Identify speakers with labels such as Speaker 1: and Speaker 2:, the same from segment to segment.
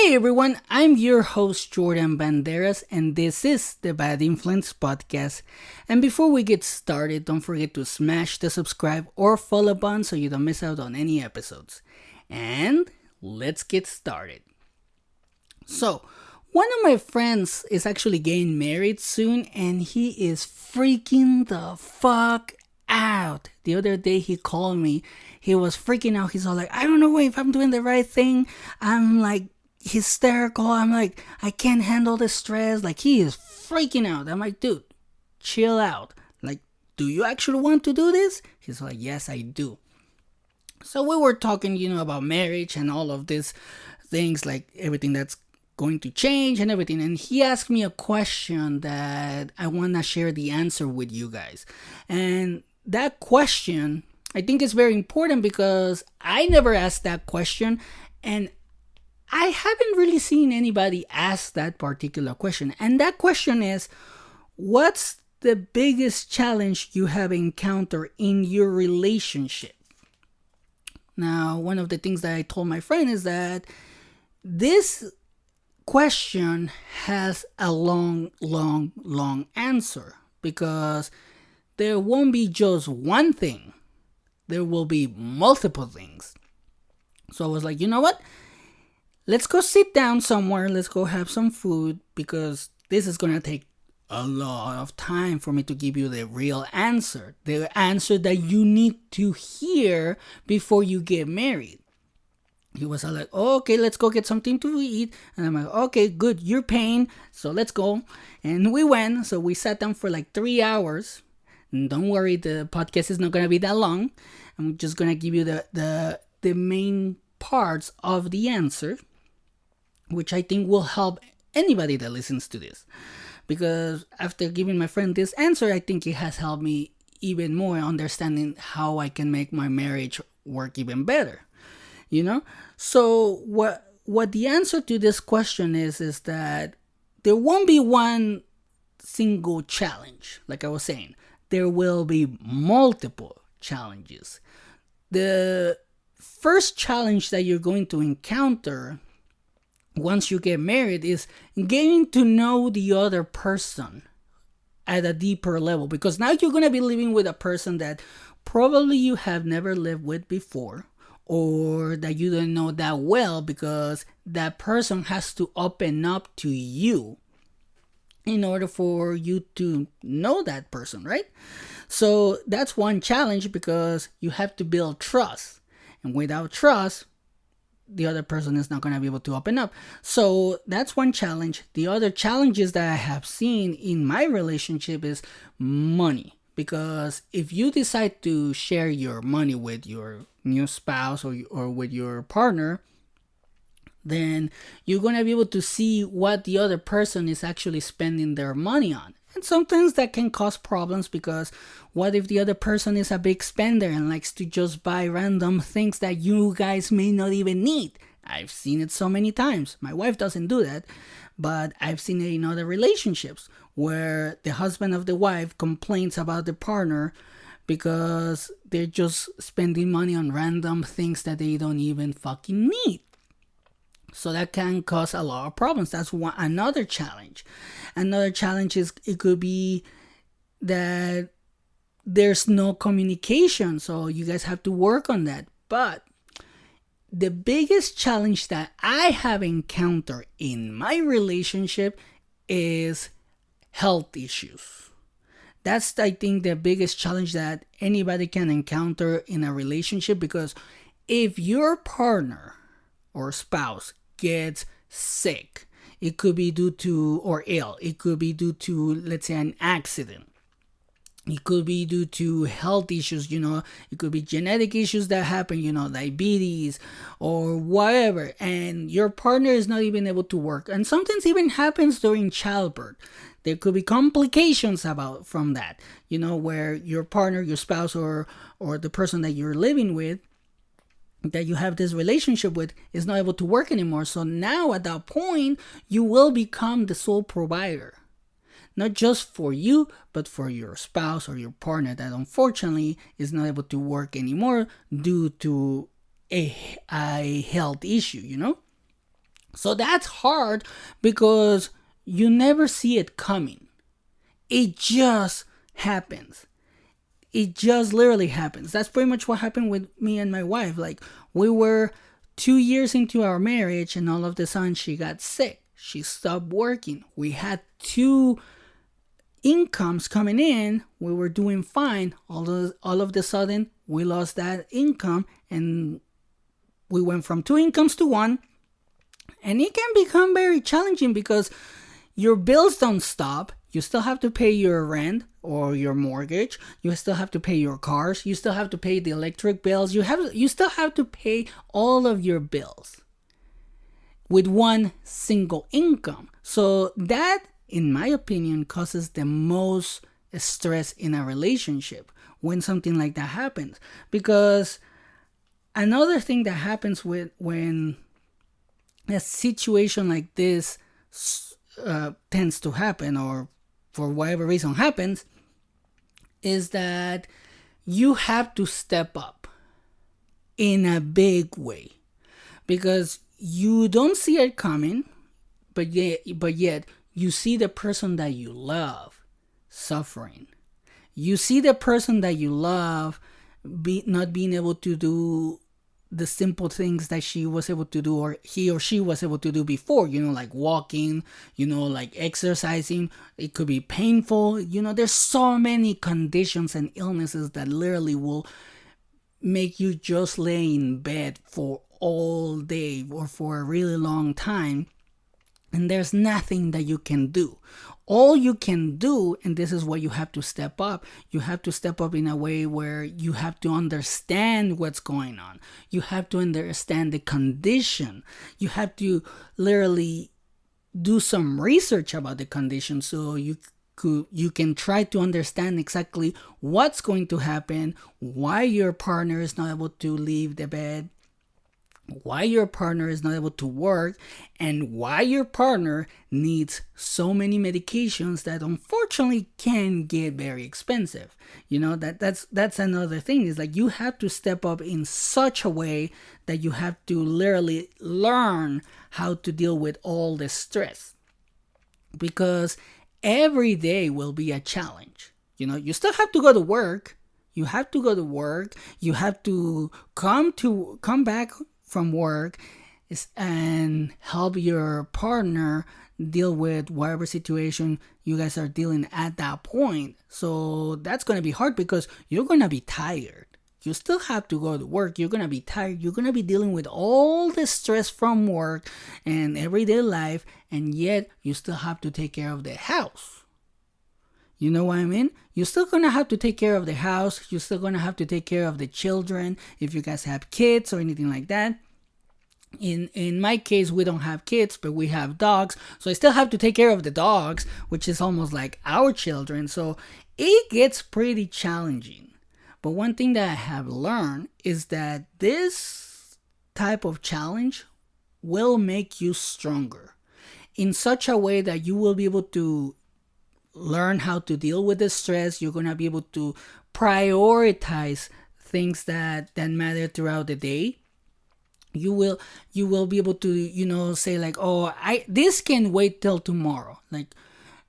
Speaker 1: Hey everyone, I'm your host Jordan Banderas, and this is the Bad Influence Podcast. And before we get started, don't forget to smash the subscribe or follow button so you don't miss out on any episodes. And let's get started. So, one of my friends is actually getting married soon, and he is freaking the fuck out. The other day he called me. He was freaking out. He's all like, I don't know if I'm doing the right thing. I'm like hysterical. I'm like, I can't handle the stress. Like, he is freaking out. I'm like, dude, chill out. Like, do you actually want to do this? He's like, yes, I do. So we were talking, about marriage and all of these things, like everything that's going to change and everything. And he asked me a question that I want to share the answer with you guys. And that question, I think, is very important because I never asked that question, and I haven't really seen anybody ask that particular question. And that question is, what's the biggest challenge you have encountered in your relationship? Now, one of the things that I told my friend is that this question has a long answer, because there won't be just one thing. There will be multiple things. So I was like, you know what? Let's go sit down somewhere. Let's go have some food, because this is going to take a lot of time for me to give you the real answer. The answer that you need to hear before you get married. He was all like, oh, okay, let's go get something to eat. And I'm like, okay, good. You're paying, so let's go. And we went. So we sat down for like 3 hours. And don't worry, the podcast is not going to be that long. I'm just going to give you the main parts of the answer, which I think will help anybody that listens to this. Because after giving my friend this answer, I think it has helped me even more understanding how I can make my marriage work even better. So what the answer to this question is that there won't be one single challenge. Like I was saying, there will be multiple challenges. The first challenge that you're going to encounter once you get married is getting to know the other person at a deeper level, because now you're going to be living with a person that probably you have never lived with before, or that you don't know that well, because that person has to open up to you in order for you to know that person, right? So that's one challenge, because you have to build trust. And without trust, the other person is not going to be able to open up. So that's one challenge. The other challenges that I have seen in my relationship is money. Because if you decide to share your money with your new spouse or with your partner, then you're going to be able to see what the other person is actually spending their money on. And sometimes that can cause problems, because what if the other person is a big spender and likes to just buy random things that you guys may not even need? I've seen it so many times. My wife doesn't do that, but I've seen it in other relationships where the husband of the wife complains about the partner because they're just spending money on random things that they don't even fucking need. So that can cause a lot of problems. That's another challenge. Another challenge is, it could be that there's no communication. So you guys have to work on that. But the biggest challenge that I have encountered in my relationship is health issues. That's, I think, the biggest challenge that anybody can encounter in a relationship, because if your partner or spouse gets sick, it could be due to, or ill, it could be due to, let's say, an accident. It could be due to health issues, it could be genetic issues that happen, diabetes or whatever. And your partner is not even able to work. And sometimes even happens during childbirth. There could be complications from that, where your partner, your spouse, or the person that you're living with, that you have this relationship with, is not able to work anymore. So now at that point, you will become the sole provider. Not just for you, but for your spouse or your partner that unfortunately is not able to work anymore due to a health issue, So that's hard because you never see it coming. It just happens. It just literally happens. That's pretty much what happened with me and my wife. Like, we were 2 years into our marriage, and all of a sudden she got sick. She stopped working. We had two incomes coming in. We were doing fine. All of a sudden, we lost that income, and we went from two incomes to one. And it can become very challenging because your bills don't stop. You still have to pay your rent or your mortgage. You still have to pay your cars. You still have to pay the electric bills. You still have to pay all of your bills with one single income. So that, in my opinion, causes the most stress in a relationship when something like that happens. Because another thing that happens when a situation like this tends to happen, or for whatever reason happens, is that you have to step up in a big way, because you don't see it coming, but yet you see the person that you love suffering. You see the person that you love not being able to do the simple things that she was able to do, or he or she was able to do before, like walking, like exercising. It could be painful. There's so many conditions and illnesses that literally will make you just lay in bed for all day or for a really long time, and there's nothing that you can do. All you can do, and this is why you have to step up, you have to step up in a way where you have to understand what's going on. You have to understand the condition. You have to literally do some research about the condition, so you can try to understand exactly what's going to happen, why your partner is not able to leave the bed, why your partner is not able to work, and why your partner needs so many medications that unfortunately can get very expensive. That's another thing, is like you have to step up in such a way that you have to literally learn how to deal with all the stress, because every day will be a challenge. You still have to go to work. You have to go to work. You have to come back from work and help your partner deal with whatever situation you guys are dealing at that point. So that's going to be hard because you're going to be tired. You still have to go to work. You're going to be tired. You're going to be dealing with all the stress from work and everyday life, and yet you still have to take care of the house. You know what I mean? You're still going to have to take care of the house. You're still going to have to take care of the children if you guys have kids or anything like that. In my case, we don't have kids, but we have dogs. So I still have to take care of the dogs, which is almost like our children. So it gets pretty challenging. But one thing that I have learned is that this type of challenge will make you stronger in such a way that you will be able to learn how to deal with the stress. You're going to be able to prioritize things that matter throughout the day. You will be able to say like, oh, this can wait till tomorrow. Like,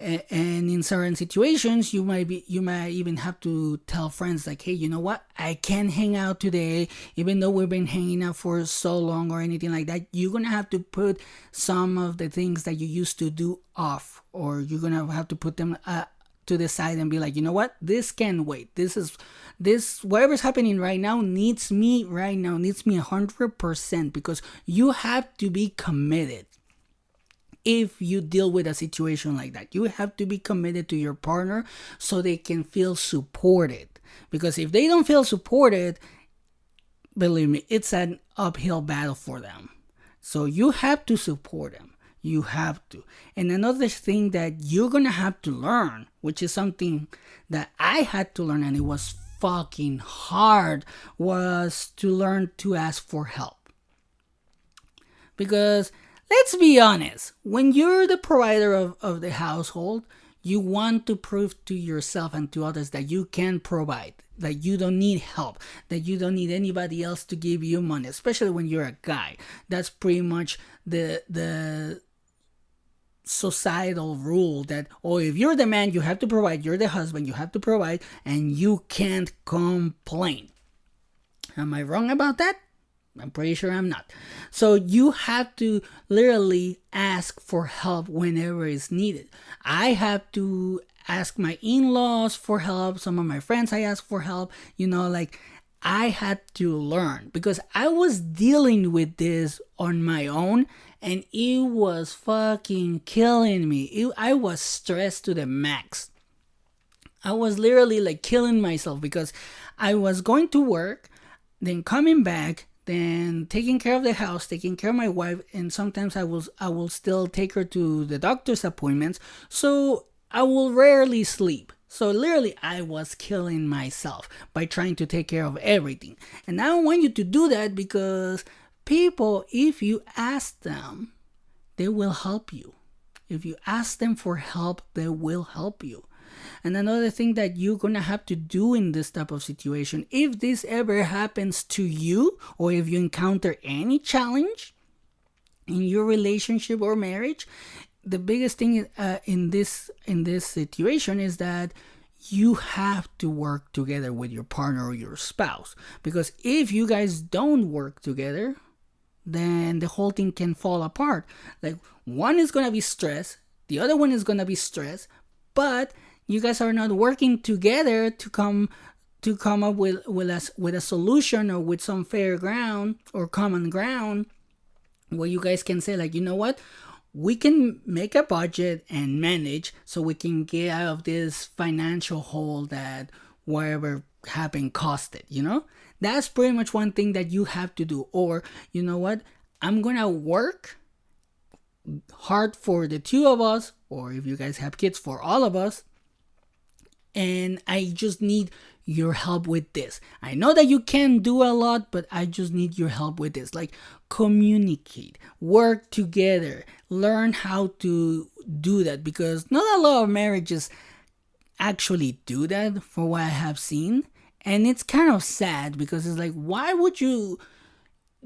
Speaker 1: and in certain situations you might even have to tell friends like, hey, you know what, I can't hang out today, even though we've been hanging out for so long or anything like that. You're gonna have to put some of the things that you used to do off, or you're gonna have to put them to the side and be like, you know what, this can wait. This whatever's happening right now needs me 100%, because you have to be committed. If you deal with a situation like that, you have to be committed to your partner so they can feel supported. Because if they don't feel supported, believe me, it's an uphill battle for them. So you have to support them. You have to. And another thing that you're going to have to learn, which is something that I had to learn, and it was fucking hard, was to learn to ask for help. Because let's be honest, when you're the provider of the household, You want to prove to yourself and to others that you can provide, that you don't need help, that you don't need anybody else to give you money, especially when you're a guy. That's pretty much the societal rule that, oh, if you're the man, you have to provide, you're the husband, you have to provide, and you can't complain. Am I wrong about that? I'm pretty sure I'm not. So you have to literally ask for help whenever it's needed. I have to ask my in-laws for help. Some of my friends I ask for help. Like I had to learn because I was dealing with this on my own and it was fucking killing me. I was stressed to the max. I was literally like killing myself because I was going to work, then coming back, then taking care of the house, taking care of my wife, and sometimes I will still take her to the doctor's appointments. So I will rarely sleep. So literally I was killing myself by trying to take care of everything. And I don't want you to do that because people, if you ask them, they will help you. If you ask them for help, they will help you. And another thing that you're going to have to do in this type of situation, if this ever happens to you or if you encounter any challenge in your relationship or marriage, the biggest thing in this situation is that you have to work together with your partner or your spouse. Because if you guys don't work together, then the whole thing can fall apart. Like one is going to be stressed, the other one is going to be stressed, but you guys are not working together to come up with a solution or with some fair ground or common ground where you guys can say like, you know what, we can make a budget and manage so we can get out of this financial hole that whatever happened costed. That's pretty much one thing that you have to do. Or you know what, I'm gonna work hard for the two of us, or if you guys have kids, for all of us, and I just need your help with this. I know that you can do a lot, but I just need your help with this. Like communicate, work together, learn how to do that, because not a lot of marriages actually do that for what I have seen. And it's kind of sad because it's like, why would you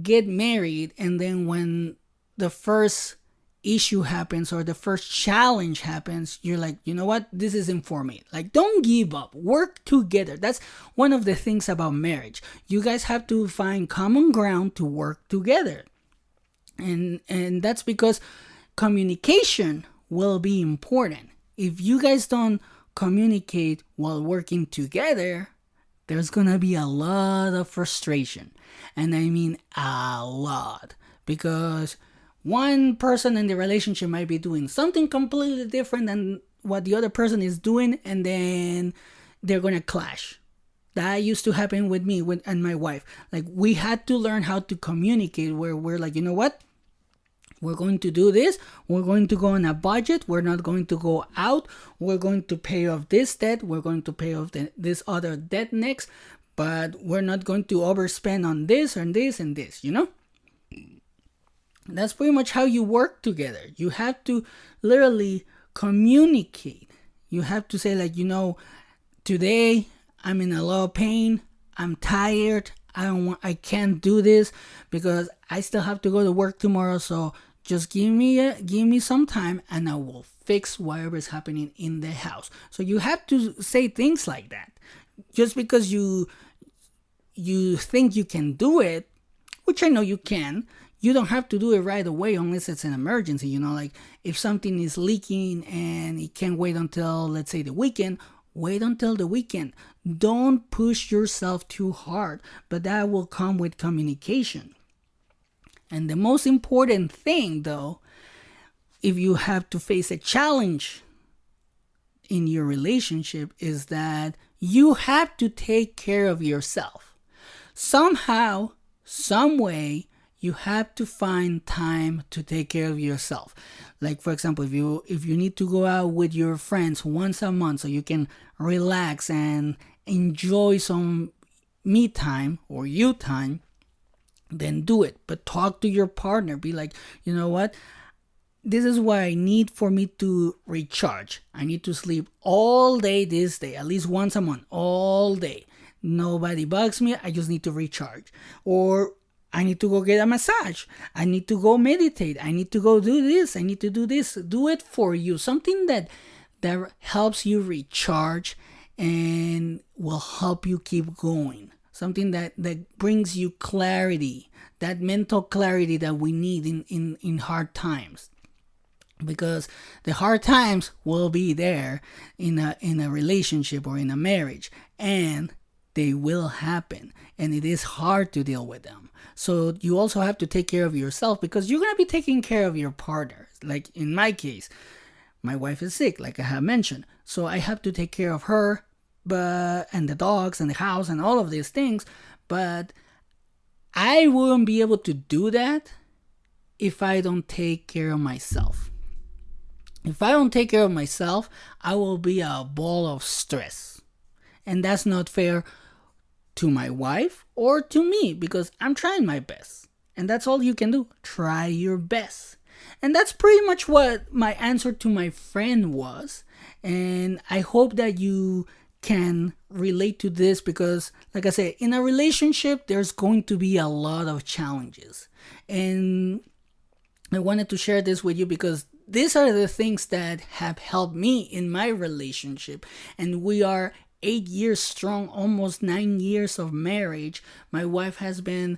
Speaker 1: get married and then when the first issue happens or the first challenge happens, you're like, you know what, this isn't for me. Like, don't give up, work together. That's one of the things about marriage. You guys have to find common ground to work together, and that's because communication will be important. If you guys don't communicate while working together, there's gonna be a lot of frustration, and I mean a lot, because one person in the relationship might be doing something completely different than what the other person is doing, and then they're gonna clash. That used to happen with me and my wife. Like, we had to learn how to communicate where we're like, you know what? We're going to do this. We're going to go on a budget. We're not going to go out. We're going to pay off this debt. We're going to pay off this other debt next. But we're not going to overspend on this and this and this, That's pretty much how you work together. You have to literally communicate. You have to say like, today I'm in a lot of pain. I'm tired. I can't do this because I still have to go to work tomorrow. So just give me some time and I will fix whatever is happening in the house. So you have to say things like that. Just because you think you can do it, which I know you can, you don't have to do it right away unless it's an emergency. Like if something is leaking and it can't wait until, let's say, the weekend, wait until the weekend. Don't push yourself too hard, but that will come with communication. And the most important thing, though, if you have to face a challenge in your relationship, is that you have to take care of yourself. Somehow, some way, you have to find time to take care of yourself. Like, for example, if you need to go out with your friends once a month so you can relax and enjoy some me time or you time, then do it. But talk to your partner. Be like, you know what? this is what I need for me to recharge. I need to sleep all day this day, at least once a month, all day. Nobody bugs me. I just need to recharge. Or I need to go get a massage. I need to go meditate. I need to go do this. I need to do this. Do it for you. Something that helps you recharge and will help you keep going. Something that brings you clarity, that mental clarity that we need in hard times. Because the hard times will be there in a relationship or in a marriage, and they will happen, and it is hard to deal with them. So you also have to take care of yourself, because you're going to be taking care of your partner. Like in my case, my wife is sick, like I have mentioned, so I have to take care of her, and the dogs and the house and all of these things. But I wouldn't be able to do that if I don't take care of myself. If I don't take care of myself, I will be a ball of stress. And that's not fair to my wife or to me, because I'm trying my best. And that's all you can do. Try your best. And that's pretty much what my answer to my friend was. And I hope that you can relate to this, because, like I said, in a relationship, there's going to be a lot of challenges. And I wanted to share this with you because these are the things that have helped me in my relationship. And we are 8 years strong, almost 9 years of marriage. My wife has been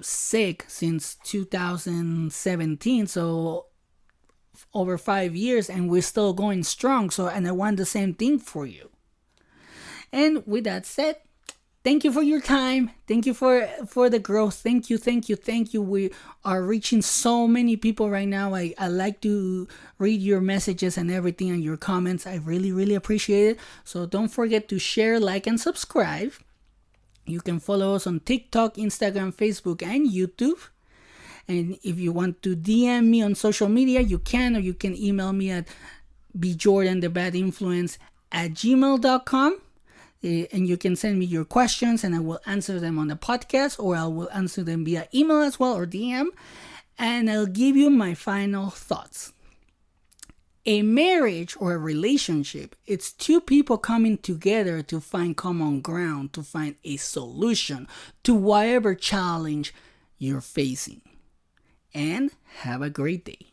Speaker 1: sick since 2017, so over 5 years, and we're still going strong. So, and I want the same thing for you. And with that said, thank you for your time. Thank you for the growth. Thank you. We are reaching so many people right now. I like to read your messages and everything and your comments. I really, really appreciate it. So don't forget to share, like, and subscribe. You can follow us on TikTok, Instagram, Facebook, and YouTube. And if you want to DM me on social media, you can, or you can email me at bjordanthebadinfluence@gmail.com. And you can send me your questions and I will answer them on the podcast, or I will answer them via email as well, or DM. And I'll give you my final thoughts. A marriage or a relationship, it's two people coming together to find common ground, to find a solution to whatever challenge you're facing. And have a great day.